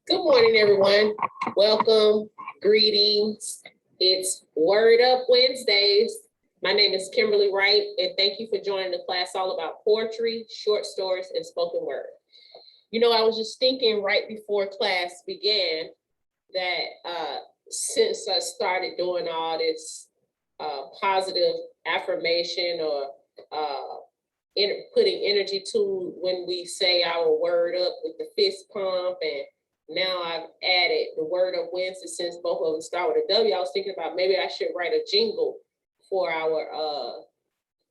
Good morning, everyone. Welcome, greetings. It's Word Up Wednesdays. My name is Kimberlie Wright, and thank you for joining the class all about poetry, short stories, and spoken word. You know, I was just thinking right before class began that since I started doing all this positive affirmation or putting energy to when we say our word up with the fist pump, and now I've added the Word Up Wednesday since both of them start with a W. I was thinking about maybe I should write a jingle for our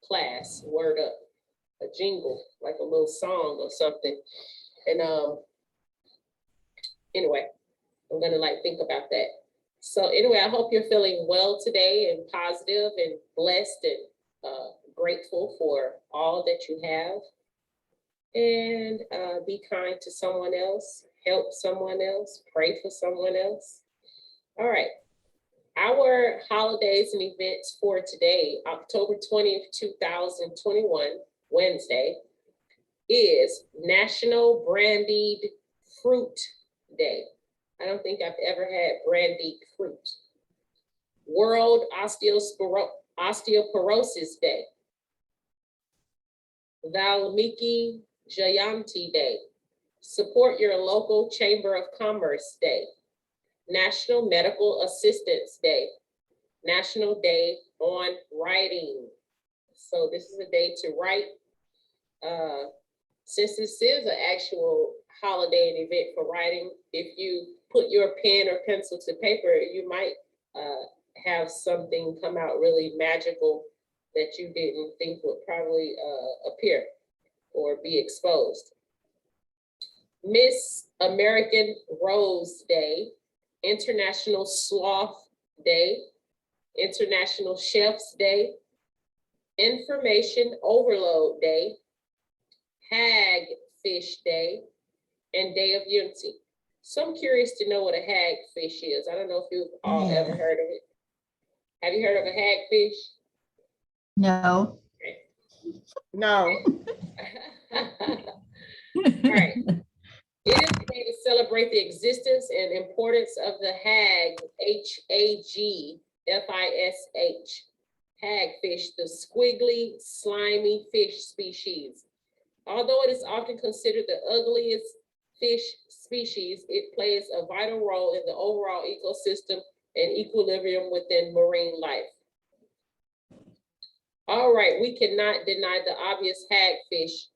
class, Word Up, a jingle, like a little song or something. And anyway, I'm gonna think about that. So anyway, I hope you're feeling well today and positive and blessed and grateful for all that you have. And be kind to someone else, help someone else, pray for someone else. All right. Our holidays and events for today, October 20th, 2021, Wednesday, is National Brandied Fruit Day. I don't think I've ever had brandied fruit. World Osteoporosis Day. Valmiki Jayanti Day. Support your local Chamber of Commerce Day. National Medical Assistance Day. National Day on Writing. So this is a day to write. Since this is an actual holiday and event for writing, if you put your pen or pencil to paper, you might have something come out really magical that you didn't think would probably appear or be exposed. Miss American Rose Day, International Sloth Day, International Chef's Day, Information Overload Day, Hag Fish Day, and Day of Unity. So I'm curious to know what a hag fish is. I don't know if you've all ever heard of it. Have you heard of a hag fish? No. No. All right. It is a day to celebrate the existence and importance of the hag, Hagfish, hagfish, the squiggly, slimy fish species. Although it is often considered the ugliest fish species, it plays a vital role in the overall ecosystem and equilibrium within marine life. All right, we cannot deny the obvious hagfish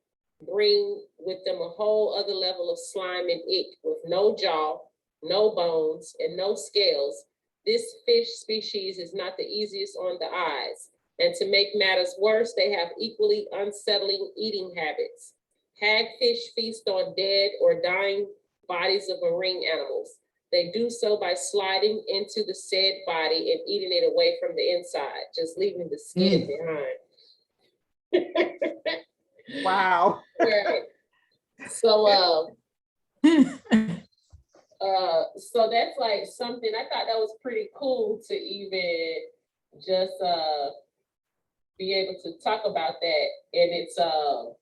bring with them a whole other level of slime and ick with no jaw, no bones, and no scales. This fish species is not the easiest on the eyes. And to make matters worse, they have equally unsettling eating habits. Hagfish feast on dead or dying bodies of marine animals. They do so by sliding into the said body and eating it away from the inside, just leaving the skin behind. Wow. Right. So so that's like something I thought that was pretty cool to even just be able to talk about that. And it's the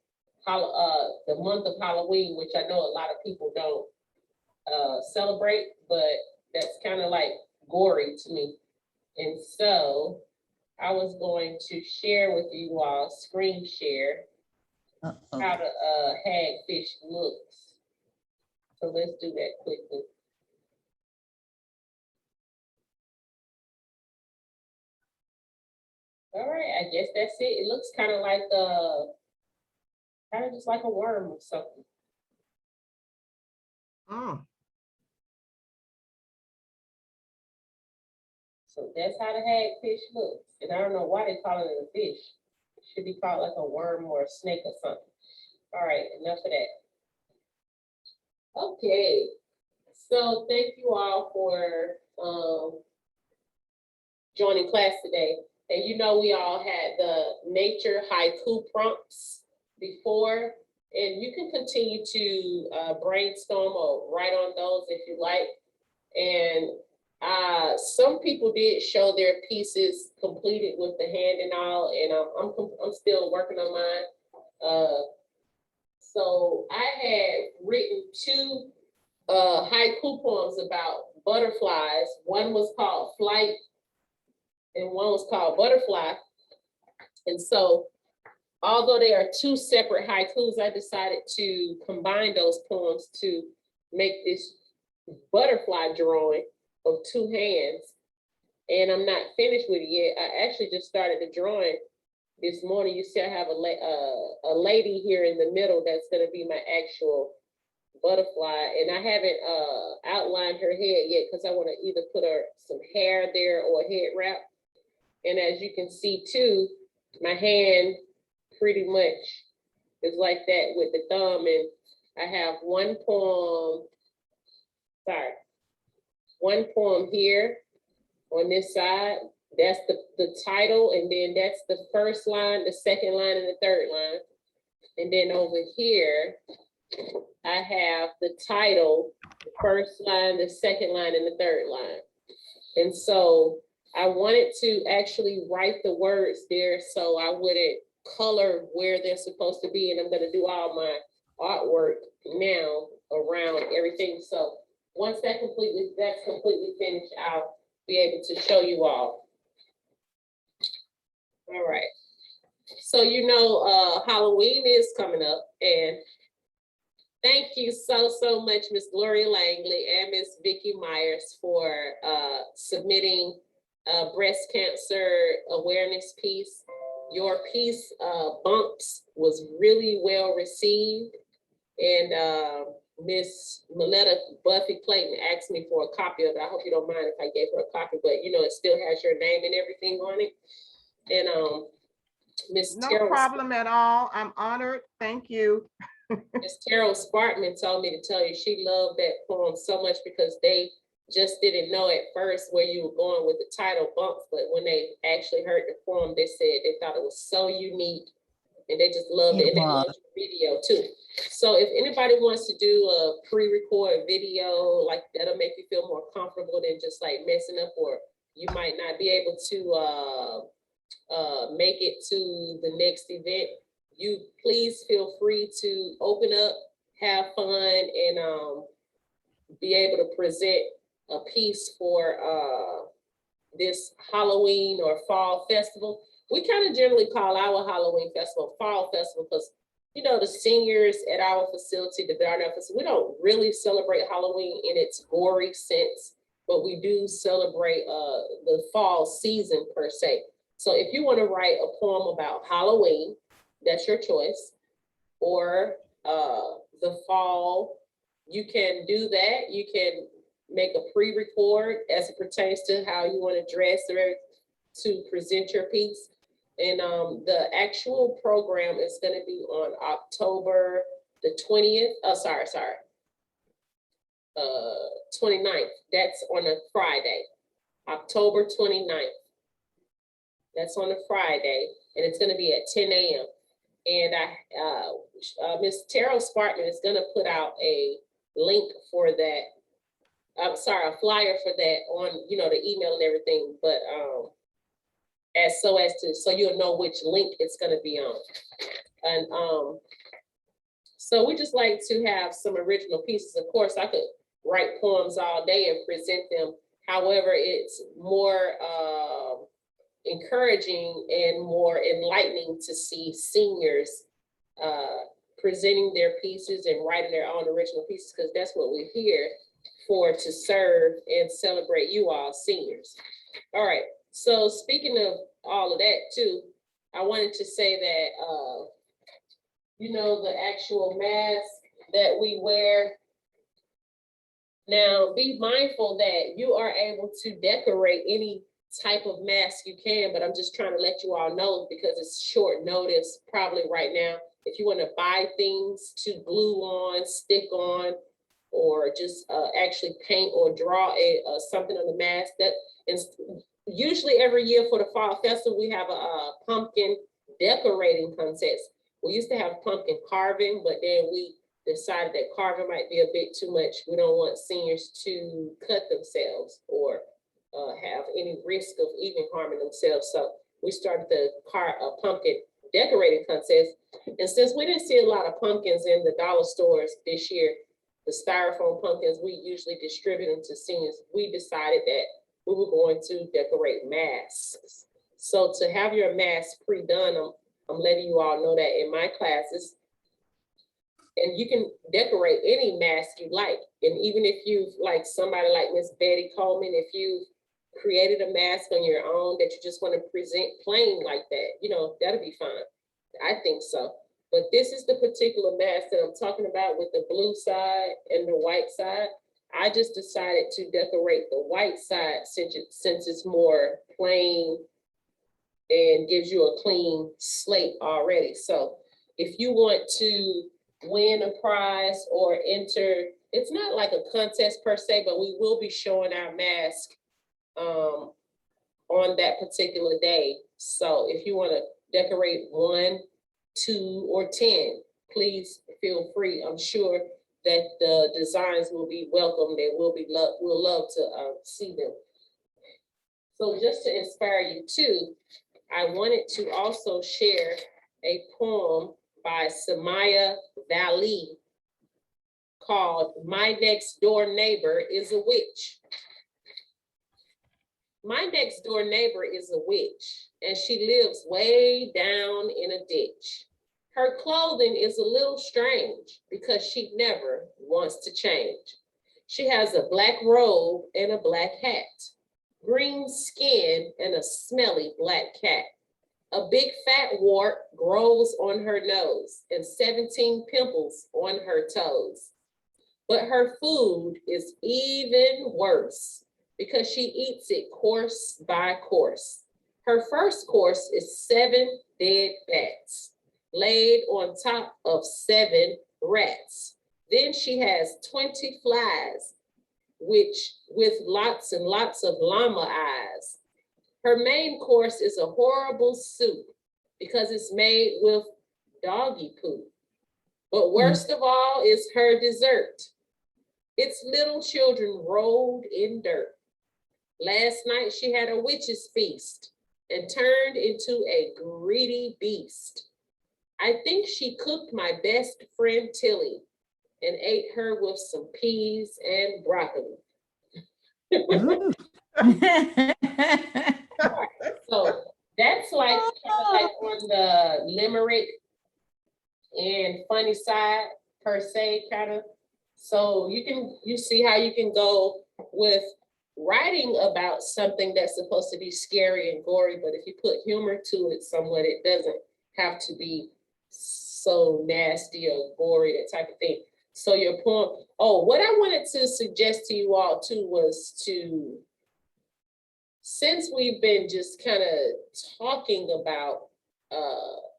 month of Halloween, which I know a lot of people don't celebrate, but that's kind of like gory to me. And so I was going to share with you all, screen share, how the hagfish looks. So let's do that quickly. All right, I guess that's it. It looks kind of like just like a worm or something. Oh. So that's how the hagfish looks. And I don't know why they call it a fish. It should be called like a worm or a snake or something. All right, enough of that. Okay, so thank you all for joining class today. And you know, we all had the nature haiku prompts before, and you can continue to brainstorm or write on those if you like. And some people did show their pieces completed with the hand and all, and I'm still working on mine. So I had written 2 haiku poems about butterflies. One was called Flight and one was called Butterfly. And so, although they are two separate haikus, I decided to combine those poems to make this butterfly drawing of two hands. And I'm not finished with it yet. I actually just started the drawing this morning. You see I have a lady here in the middle that's gonna be my actual butterfly. And I haven't outlined her head yet because I wanna either put her some hair there or a head wrap. And as you can see too, my hand pretty much is like that with the thumb. And I have one poem here on this side. That's the title, and then that's the first line, the second line, and the third line. And then over here, I have the title, the first line, the second line, and the third line. And so I wanted to actually write the words there so I wouldn't color where they're supposed to be. And I'm gonna do all my artwork now around everything. So once that's completely finished, I'll be able to show you all. All right. So Halloween is coming up, and thank you so much, Miss Gloria Langley and Miss Vicky Myers for submitting a breast cancer awareness piece. Your piece, Bumps, was really well received, and Miss Maletta Buffy Clayton asked me for a copy of it. I hope you don't mind if I gave her a copy, but it still has your name and everything on it. And Miss No Terrell, problem at all. I'm honored. Thank you. Miss Terrell Spartman told me to tell you she loved that poem so much because they just didn't know at first where you were going with the title Bumps, but when they actually heard the poem, they said they thought it was so unique and they just loved it. And they loved the video too. So if anybody wants to do a pre-record video, like that'll make you feel more comfortable than just like messing up, or you might not be able to make it to the next event, you please feel free to open up, have fun, and be able to present a piece for this Halloween or fall festival. We kind of generally call our Halloween festival fall festival because the seniors at our facility, the Darnell facility, we don't really celebrate Halloween in its gory sense, but we do celebrate the fall season per se. So if you want to write a poem about Halloween, that's your choice, or the fall, you can do that. You can make a pre-record as it pertains to how you want to dress or to present your piece. And the actual program is going to be on October the 20th. 29th. That's on a Friday, October 29th. That's on a Friday, and it's going to be at 10 a.m. And Miss Terrell Spartman is going to put out a link for that. A flyer for that on, the email and everything, but so you'll know which link it's going to be on. And so we just like to have some original pieces. Of course, I could write poems all day and present them. However, it's more encouraging and more enlightening to see seniors presenting their pieces and writing their own original pieces, because that's what we're here for, to serve and celebrate you all seniors. All right, so speaking of all of that too, I wanted to say that, the actual mask that we wear, now be mindful that you are able to decorate any type of mask you can, but I'm just trying to let you all know because it's short notice probably right now. If you want to buy things to glue on, stick on, or just actually paint or draw something on the mask, that is usually every year for the fall festival, we have a pumpkin decorating contest. We used to have pumpkin carving, but then we decided that carving might be a bit too much. We don't want seniors to cut themselves or have any risk of even harming themselves. So we started the pumpkin decorating contest. And since we didn't see a lot of pumpkins in the dollar stores this year, the styrofoam pumpkins, we usually distribute them to seniors. We decided that we were going to decorate masks. So to have your mask pre-done, I'm letting you all know that in my classes, and you can decorate any mask you like. And even if you've, like somebody like Miss Betty Coleman, if you created a mask on your own that you just want to present plain like that, you know, that'll be fine. I think so. But this is the particular mask that I'm talking about with the blue side and the white side. I just decided to decorate the white side since it's more plain and gives you a clean slate already. So if you want to win a prize or enter, it's not like a contest per se, but we will be showing our mask on that particular day. So if you want to decorate 1, 2, or 10, please feel free. I'm sure that the designs will be welcome. They will be we'll love to see them. So just to inspire you too, I wanted to also share a poem by Samaya Valley called My Next Door Neighbor is a Witch. My next door neighbor is a witch, and she lives way down in a ditch. Her clothing is a little strange because she never wants to change. She has a black robe and a black hat, green skin and a smelly black cat. A big fat wart grows on her nose and 17 pimples on her toes. But her food is even worse because she eats it course by course. Her first course is 7 dead bats laid on top of 7 rats. Then she has 20 flies, which with lots and lots of llama eyes. Her main course is a horrible soup because it's made with doggy poop. But worst of all is her dessert. It's little children rolled in dirt. Last night she had a witch's feast and turned into a greedy beast. I think she cooked my best friend Tilly and ate her with some peas and broccoli. Ooh. So that's like, kind of like on the limerick and funny side per se, kind of. So you see how you can go with writing about something that's supposed to be scary and gory, but if you put humor to it somewhat, it doesn't have to be so nasty or gory, that type of thing. So your poem, what I wanted to suggest to you all too was to, since we've been just kind of talking about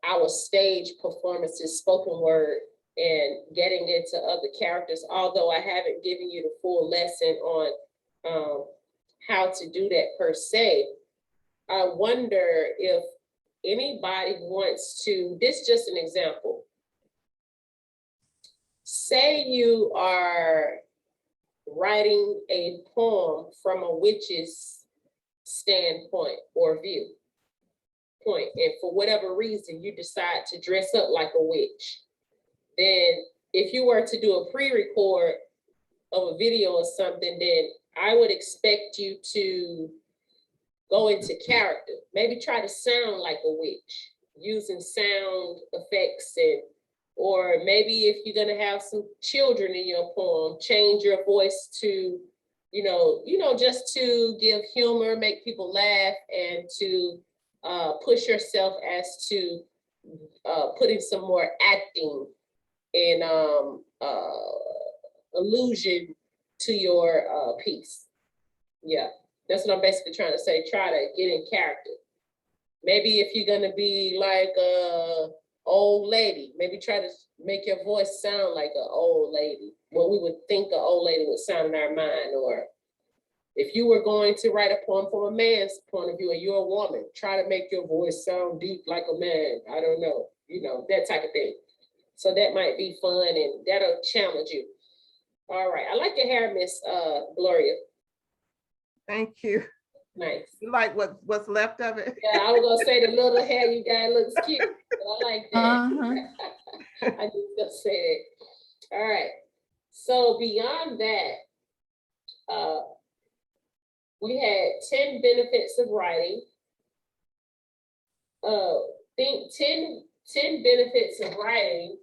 our stage performances, spoken word, and getting into other characters, although I haven't given you the full lesson on how to do that per se, I wonder if anybody wants to, this is just an example. Say you are writing a poem from a witch's standpoint or view point, and for whatever reason you decide to dress up like a witch, then if you were to do a pre-record of a video or something, then I would expect you to go into character, maybe try to sound like a witch using sound effects, and or maybe if you're gonna have some children in your poem, change your voice to, just to give humor, make people laugh, and to push yourself as to putting some more acting and allusion to your piece. Yeah, that's what I'm basically trying to say. Try to get in character. Maybe if you're gonna be like a old lady, maybe try to make your voice sound like an old lady, what we would think an old lady would sound in our mind. Or if you were going to write a poem from a man's point of view and you're a woman, try to make your voice sound deep like a man. I don't know, that type of thing. So that might be fun and that'll challenge you. All right, I like your hair, Miss Gloria. Thank you. Nice. You like what's left of it? Yeah, I was gonna say the little hair you got looks cute, but I like that. I just gonna say it. All right. So beyond that, we had 10 benefits of writing. Think 10 benefits of writing.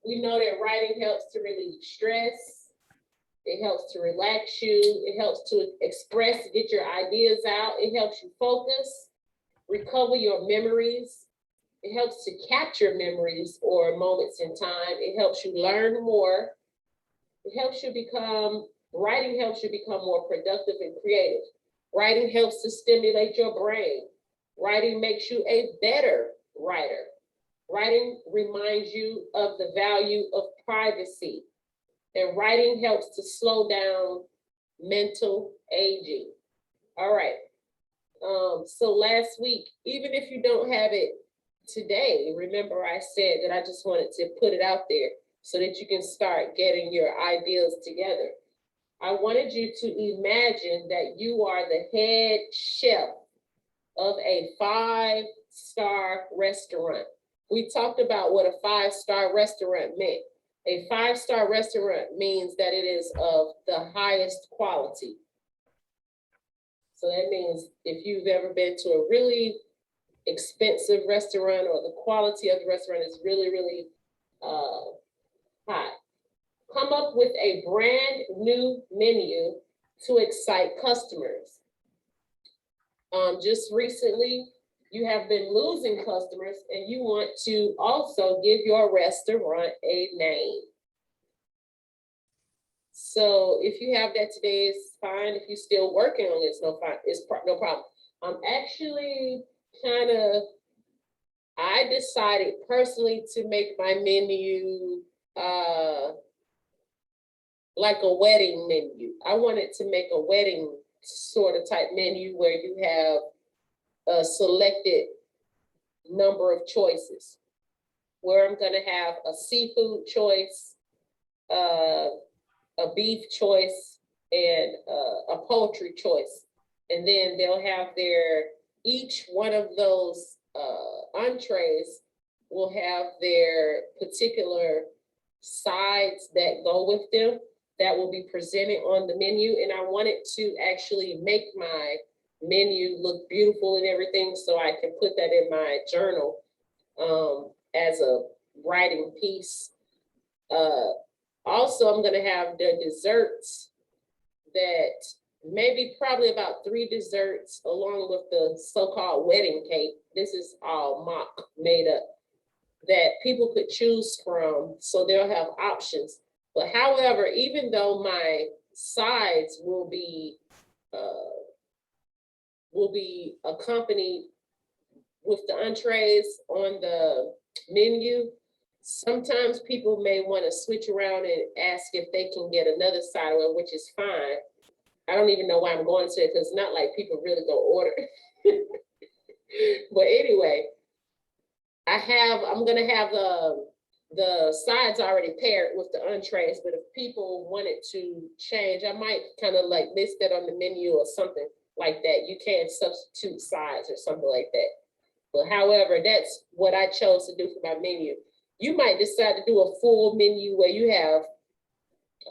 We know that writing helps to relieve stress. It helps to relax you. It helps to express, get your ideas out. It helps you focus, recover your memories. It helps to capture memories or moments in time. It helps you learn more. It helps you become, writing helps you become more productive and creative. Writing helps to stimulate your brain. Writing makes you a better writer. Writing reminds you of the value of privacy. And writing helps to slow down mental aging. All right. So last week, even if you don't have it today, remember I said that I just wanted to put it out there so that you can start getting your ideas together. I wanted you to imagine that you are the head chef of a 5-star restaurant. We talked about what a 5-star restaurant meant. A 5-star restaurant means that it is of the highest quality. So that means if you've ever been to a really expensive restaurant or the quality of the restaurant is really, really high. Come up with a brand new menu to excite customers. Just recently, you have been losing customers and you want to also give your restaurant a name. So if you have that today, it's fine. If you're still working on it, it's no problem. I'm actually I decided personally to make my menu like a wedding menu. I wanted to make a wedding sort of type menu where you have a selected number of choices, where I'm gonna have a seafood choice, a beef choice, and a poultry choice. And then they'll have each one of those entrees will have their particular sides that go with them that will be presented on the menu. And I wanted to actually make my menu look beautiful and everything so I can put that in my journal as a writing piece. Also, I'm gonna have the desserts that probably about 3 desserts along with the so-called wedding cake. This is all mock made up that people could choose from, so they'll have options. But however, even though my sides will be accompanied with the entrees on the menu, sometimes people may want to switch around and ask if they can get another side, which is fine. I don't even know why I'm going to it because it's not like people really go order. But anyway, I'm gonna have the sides already paired with the entrees, but if people wanted to change, I might kind of like list that on the menu or something like that. You can substitute sides or something like that. But however, that's what I chose to do for my menu. You might decide to do a full menu where you have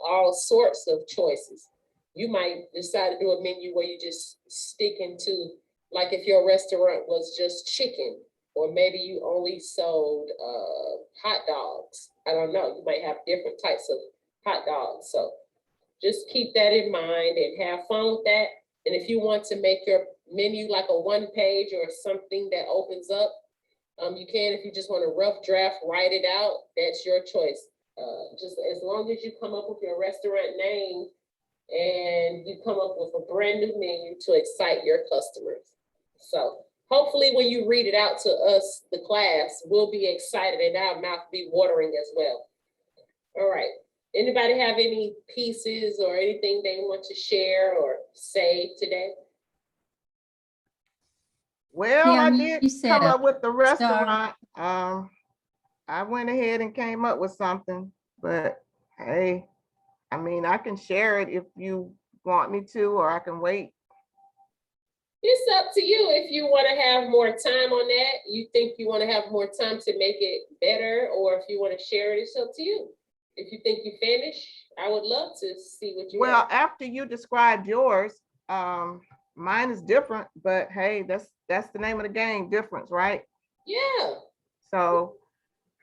all sorts of choices. You might decide to do a menu where you just stick into, like if your restaurant was just chicken, or maybe you only sold hot dogs. I don't know, you might have different types of hot dogs. So just keep that in mind and have fun with that. And if you want to make your menu like a 1-page or something that opens up, you can. If you just want a rough draft, write it out, that's your choice. Just as long as you come up with your restaurant name and you come up with a brand new menu to excite your customers. So hopefully when you read it out to us, the class, we'll be excited and our mouth be watering as well. All right. Anybody have any pieces or anything they want to share or say today? Well, Kim, I you did said come a up with the star. restaurant. I went ahead and came up with something, but hey, I mean, I can share it if you want me to, or I can wait. It's up to you. If you want to have more time on that, you think you want to have more time to make it better, or if you want to share it, it's up to you. if you think you finished, I would love to see what you Well, have. after you described yours, mine is different, but hey, that's the name of the game, difference, right? Yeah, So,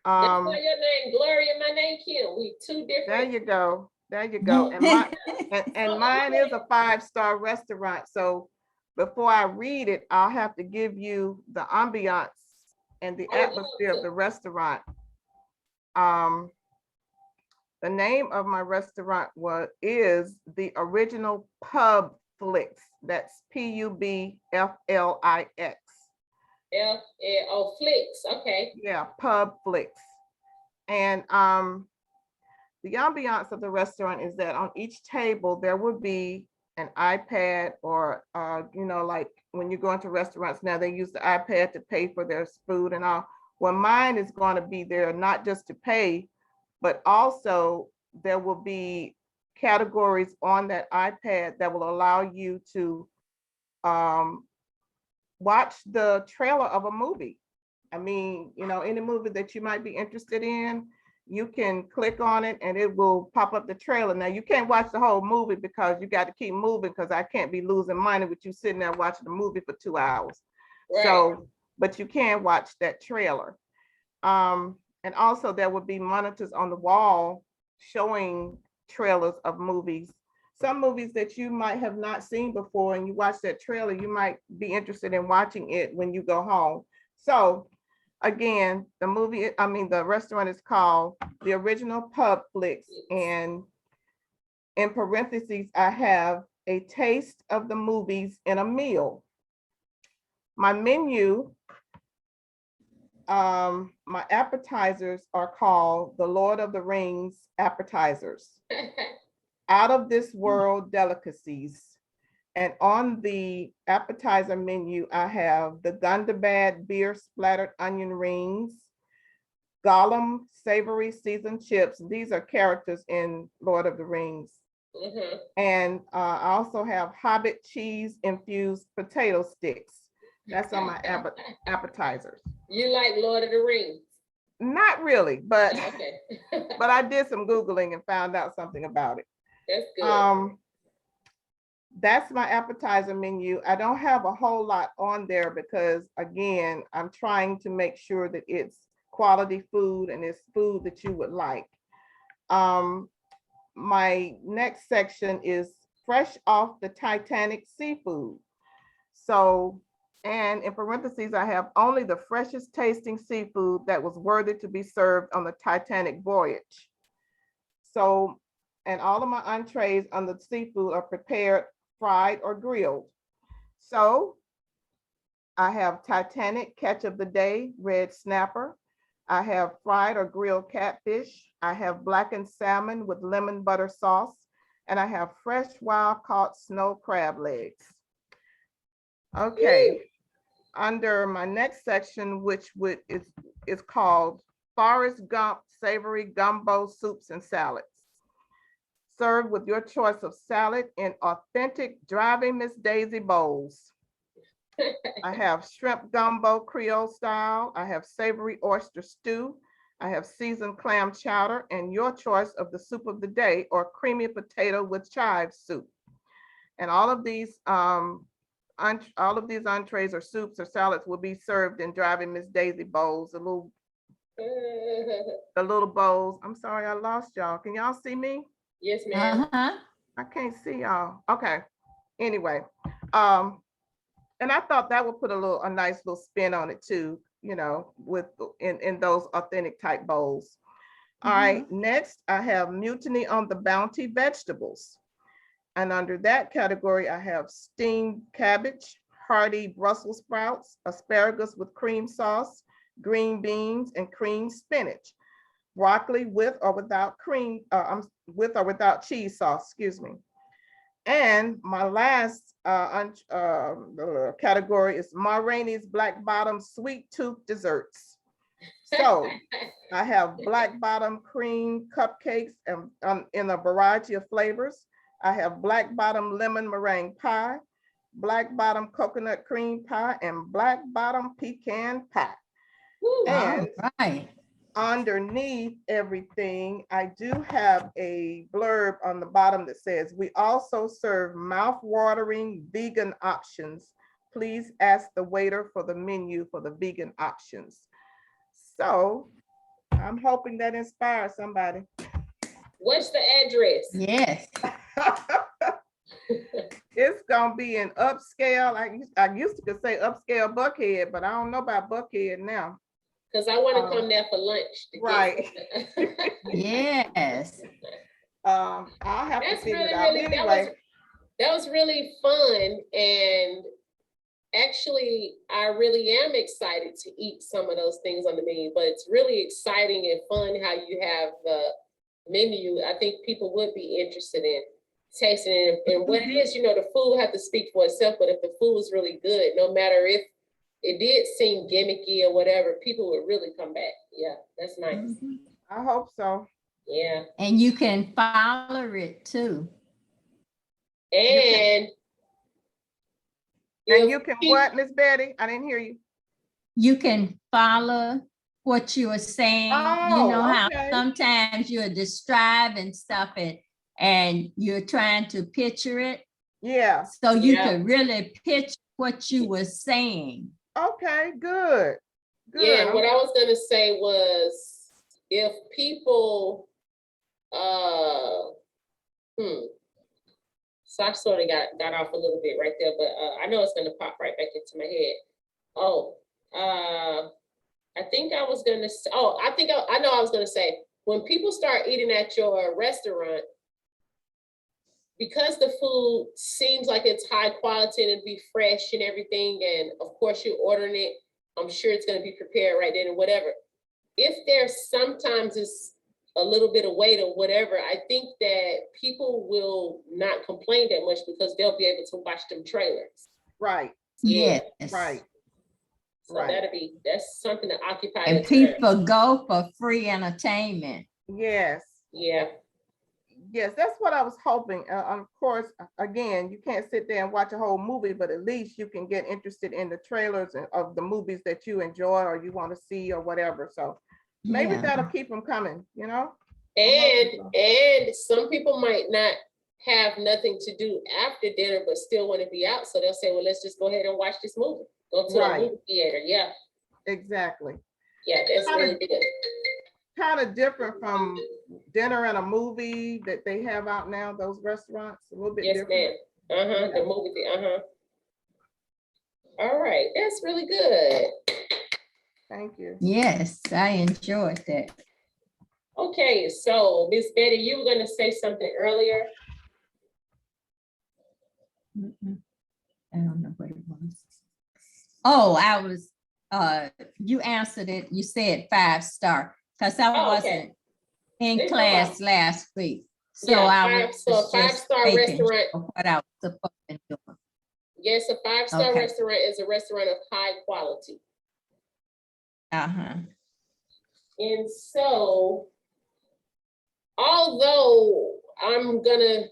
that's why your name Gloria, my name Kim. We two there different. you go. There you go. And mine is a 5-star restaurant. So before I read it, I'll have to give you the ambiance and the I would love atmosphere of to. the restaurant. Um, the name of my restaurant is the Original Pub Flicks. That's Pubflix. Flicks. Okay. Yeah, Pub Flicks. And the ambiance of the restaurant is that on each table there would be an iPad or like when you go into restaurants now, they use the iPad to pay for their food and all. Well, mine is going to be there not just to pay, but also there will be categories on that iPad that will allow you to watch the trailer of a movie. I mean, any movie that you might be interested in, you can click on it and it will pop up the trailer. Now you can't watch the whole movie because you got to keep moving, because I can't be losing money with you sitting there watching the movie for 2 hours. Right. So, but you can watch that trailer. And also there would be monitors on the wall showing trailers of movies. Some movies that you might have not seen before, and you watch that trailer, you might be interested in watching it when you go home. So again, the restaurant is called The Original Pub Flicks, and in parentheses, I have a taste of the movies in a meal. My menu, my appetizers are called the Lord of the Rings appetizers, out of this world delicacies. And on the appetizer menu, I have the Gundabad beer splattered onion rings, Gollum savory seasoned chips. These are characters in Lord of the Rings. And I also have Hobbit cheese infused potato sticks. That's on my appetizers. You like Lord of the Rings? Not really, but Okay. but I did some Googling and found out something about it. That's good. That's my appetizer menu. I don't have a whole lot on there because, again, I'm trying to make sure that it's quality food and it's food that you would like. My next section is fresh off the Titanic seafood. So, and in parentheses, I have only the freshest tasting seafood that was worthy to be served on the Titanic voyage. So, and all of my entrees on the seafood are prepared, fried, or grilled. So I have Titanic catch of the day, red snapper. I have fried or grilled catfish. I have blackened salmon with lemon butter sauce. And I have fresh wild caught snow crab legs. Okay. Woo. Under my next section, which is called Forrest Gump Savory Gumbo Soups and Salads. Served with your choice of salad in authentic Driving Miss Daisy bowls. I have shrimp gumbo Creole style. I have savory oyster stew. I have seasoned clam chowder, and your choice of the soup of the day, or creamy potato with chive soup. And all of these entrees or soups or salads will be served in Driving Miss Daisy bowls, the little bowls. I'm sorry, I lost y'all. Can y'all see me? Yes, ma'am. I can't see y'all. Okay. Anyway, and I thought that would put a nice little spin on it too, with in those authentic type bowls. All right. Next, I have Mutiny on the Bounty vegetables. And under that category, I have steamed cabbage, hearty Brussels sprouts, asparagus with cream sauce, green beans, and cream spinach, broccoli with or without cheese sauce, excuse me. And my last category is Ma Rainey's Black Bottom Sweet Tooth Desserts. So I have Black Bottom cream cupcakes in a variety of flavors. I have Black Bottom lemon meringue pie, Black Bottom coconut cream pie, and Black Bottom pecan pie. Woo. And All right. underneath everything, I do have a blurb on the bottom that says, we also serve mouth-watering vegan options. Please ask the waiter for the menu for the vegan options. So I'm hoping that inspires somebody. What's the address? Yes. It's gonna be an upscale. I used to could say upscale Buckhead, but I don't know about Buckhead now. Because I want to come there for lunch. Right. Yes. I'll have to That's figure really, it out. really, Anyway, that was really fun. And actually, I really am excited to eat some of those things on the menu, but it's really exciting and fun how you have the menu. I think people would be interested in tasting it. And what it is, the food have to speak for itself, but if the food is really good, no matter if it did seem gimmicky or whatever, people would really come back. Yeah, that's nice. I hope so. Yeah. And you can follow it too. And you can what, Miss Betty? I didn't hear you. You can follow what you are saying. You know how sometimes you're describing stuff and you're trying to picture it. Yeah. So you can really picture what you were saying. Okay, good. Yeah, and what I was gonna say was if people so I sort of got off a little bit right there, but I know it's gonna pop right back into my head. I think I was gonna say, I know I was gonna say, when people start eating at your restaurant, because the food seems like it's high quality and it'll be fresh and everything, and of course you're ordering it, I'm sure it's gonna be prepared right then and whatever. If there's sometimes it's a little bit of weight or whatever, I think that people will not complain that much because they'll be able to watch them trailers. Right. Yeah. Yes. Right. So that's something to occupy. And people go for free entertainment. Yes. Yeah. Yes, that's what I was hoping. Of course, again, you can't sit there and watch a whole movie, but at least you can get interested in the trailers of the movies that you enjoy or you want to see or whatever. So maybe that'll keep them coming, And some people might not have nothing to do after dinner, but still want to be out. So they'll say, well, let's just go ahead and watch this movie. Go to a movie theater. Yeah. Exactly. Yeah, that's really good. Kind of different from dinner and a movie that they have out now, those restaurants, a little bit different. Ma'am. The movie theater. All right, that's really good. Thank you. Yes, I enjoyed that. Okay, so Miss Betty, you were gonna say something earlier. I don't know what it was. Oh, I was, you answered it, you said 5-star, because I wasn't in class last week. So I was a 5-star restaurant. What I was supposed to do. Yes, a 5-star restaurant is a restaurant of high quality. And so, although I'm gonna,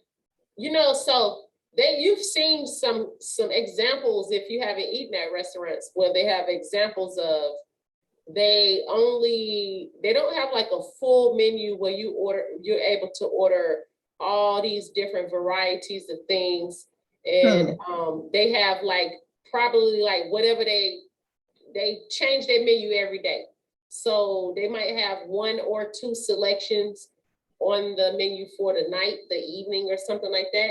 so you've seen some examples if you haven't eaten at restaurants where they have examples of they don't have like a full menu where you're able to order all these different varieties of things. And they have like probably like whatever they change their menu every day. So they might have 1 or 2 selections on the menu for the night, the evening, or something like that.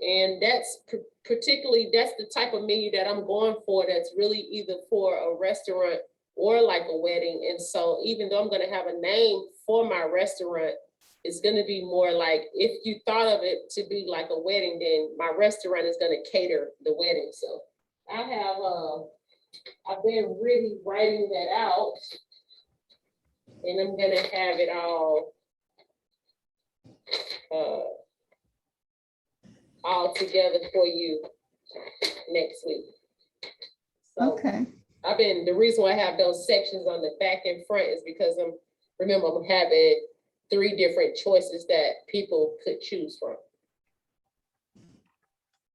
And that's that's the type of menu that I'm going for. That's really either for a restaurant or like a wedding. And so even though I'm going to have a name for my restaurant, it's going to be more like, if you thought of it to be like a wedding, then my restaurant is going to cater the wedding. So I've been really writing that out, and I'm going to have it all together for you next week. So the reason why I have those sections on the back and front is because I'm having 3 different choices that people could choose from,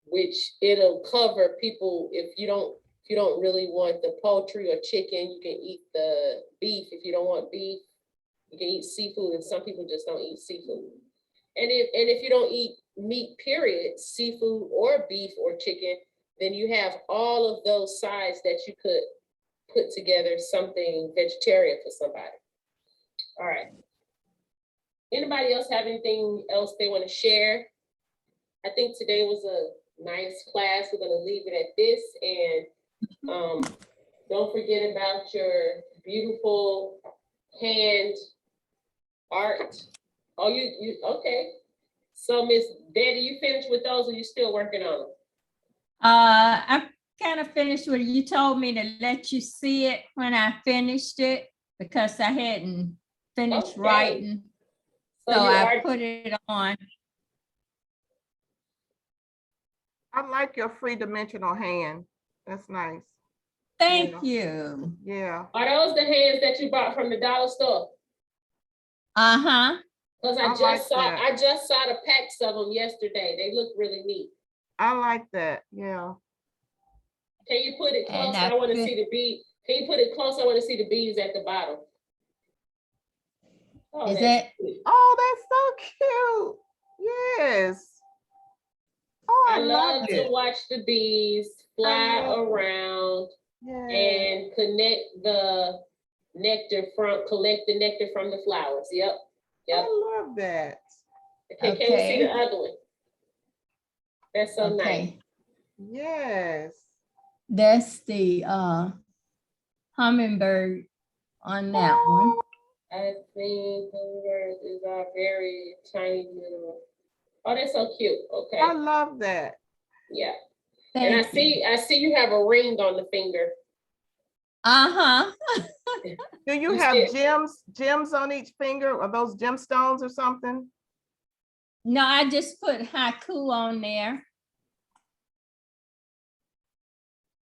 which it'll cover people. If you don't really want the poultry or chicken, you can eat the beef. If you don't want beef, You can eat seafood, and some people just don't eat seafood. And if you don't eat meat, period, seafood or beef or chicken, then you have all of those sides that you could put together something vegetarian for somebody. All right. Anybody else have anything else they want to share? I think today was a nice class. We're going to leave it at this. And don't forget about your beautiful hand art. Oh, you okay. So Miss Betty, you finished with those or you still working on them? I kind of finished with it. You told me to let you see it when I finished it because I hadn't finished Okay. writing. So I put it on. I like your three-dimensional hand. That's nice. Thank you. Yeah. Are those the hands that you bought from the dollar store? Uh-huh. Because I just saw the packs of them yesterday. They look really neat. I like that. Yeah. Can you put it close? I want to see the bead. Can you put it close? I want to see the beads at the bottom. Oh, is it? Oh, that's so cute. Yes. Oh, I love to watch the bees fly around and connect the nectar collect the nectar from the flowers. Yep. Yep. I love that. Okay, can we see the other one? That's so nice. Yes. That's the hummingbird on that one. I think hummingbirds is our very tiny little. Oh, that's so cute. Okay. I love that. Yeah. And I see you have a ring on the finger. Uh-huh. Do you have gems on each finger? Are those gemstones or something? No, I just put haiku on there.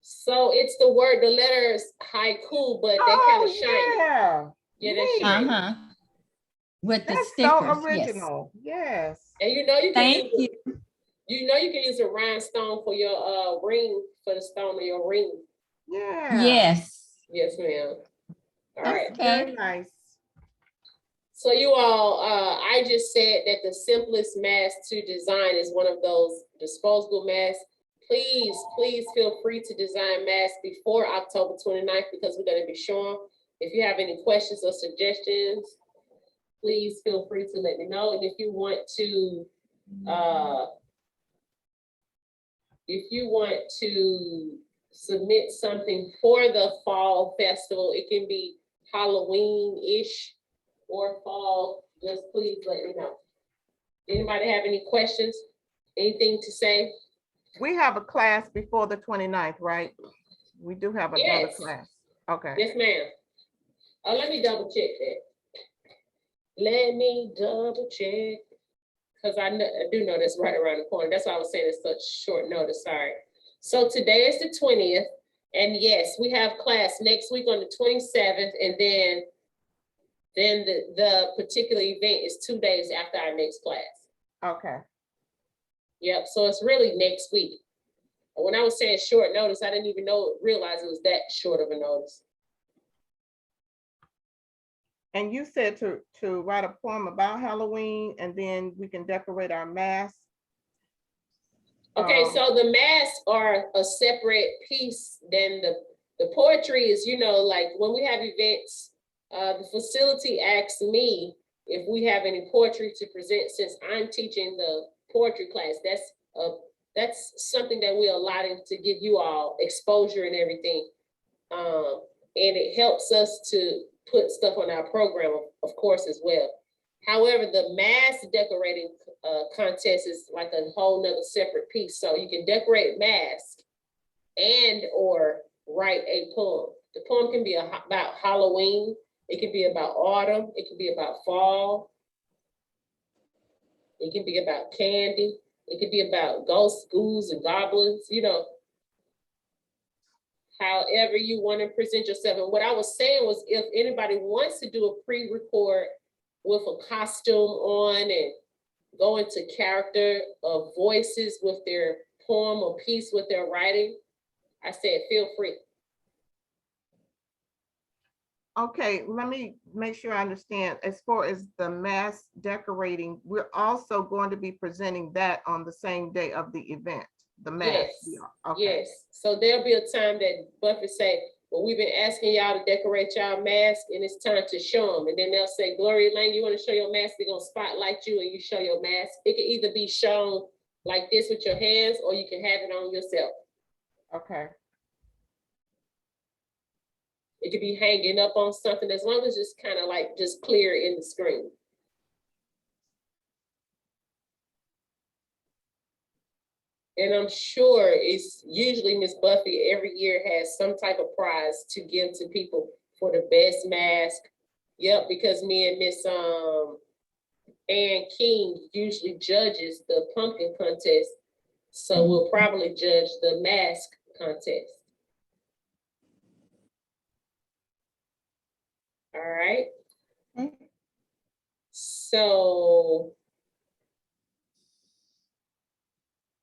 So it's the letters haiku, but they kind of shiny. Yeah, they're shiny. Uh-huh. With the stickers. So original. Yes. And you know you can you can use a rhinestone for your ring, for the stone of your ring. Yeah. Yes. Yes, ma'am. All right. Very nice. So you all, I just said that the simplest mask to design is one of those disposable masks. Please, please feel free to design masks before October 29th because we're going to be showing. If you have any questions or suggestions, please feel free to let me know. And if you want to submit something for the fall festival, it can be Halloween-ish or fall, just please let me know. Anybody have any questions? Anything to say? We have a class before the 29th, right? We do have another class. Okay. Yes, ma'am. Oh, let me double check that. Let me double check. Because I do know that's right around the corner. That's why I was saying it's such short notice, sorry. So today is the 20th. And yes, we have class next week on the 27th. And then the particular event is 2 days after our next class. Okay. Yep, so it's really next week. When I was saying short notice, I didn't even realize it was that short of a notice. And you said to write a poem about Halloween and then we can decorate our masks. Okay, so the masks are a separate piece than the poetry is, like when we have events, the facility asks me if we have any poetry to present since I'm teaching the poetry class. That's something that we're allotting to give you all exposure and everything. And it helps us to put stuff on our program, of course, as well. However, the mask decorating contest is like a whole nother separate piece. So you can decorate masks and or write a poem. The poem can be about Halloween. It can be about autumn. It can be about fall. It can be about candy. It could be about ghosts, ghouls, and goblins, however you want to present yourself. And what I was saying was if anybody wants to do a pre-record with a costume on and go into character of voices with their poem or piece with their writing, I said, feel free. Okay, let me make sure I understand. As far as the mass decorating, we're also going to be presenting that on the same day of the event, the mask. Yes, Okay, yes. So there'll be a time that Buffett say, well, we've been asking y'all to decorate y'all mask and it's time to show them. And then they'll say, Gloria Lane, you want to show your mask? They're going to spotlight you and you show your mask. It can either be shown like this with your hands or you can have it on yourself. okay, It could be hanging up on something as long as it's kind of like just clear in the screen. And I'm sure it's usually Miss Buffy every year has some type of prize to give to people for the best mask. Yep, because me and Miss Ann King usually judges the pumpkin contest. So we'll probably judge the mask contest. All right. Okay. So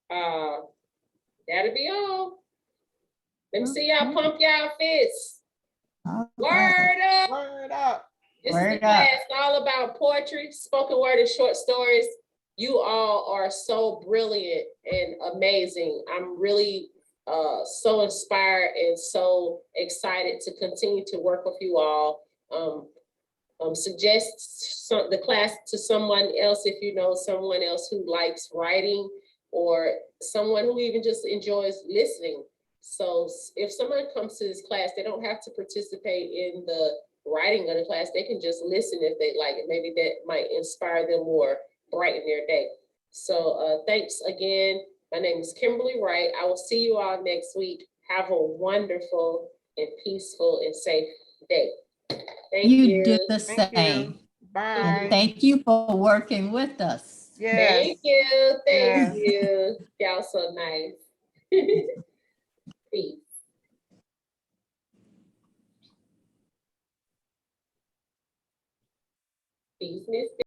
that'll be all. Let me see y'all pump y'all fists. All Word right. up. word up. This is the Word class up. all about poetry, spoken word, and short stories. You all are so brilliant and amazing. I'm really so inspired and so excited to continue to work with you all. Suggest the class to someone else if you know someone else who likes writing or someone who even just enjoys listening. So if someone comes to this class, they don't have to participate in the writing of the class. They can just listen if they like it. Maybe that might inspire them or brighten their day. So thanks again. My name is Kimberlie Wright. I will see you all next week. Have a wonderful and peaceful and safe day. Thank You you. do the Thank you. same. Bye. And thank you for working with us. Yes. Thank you. Thank Yes. you. Y'all so nice. Peace. Peace, Miss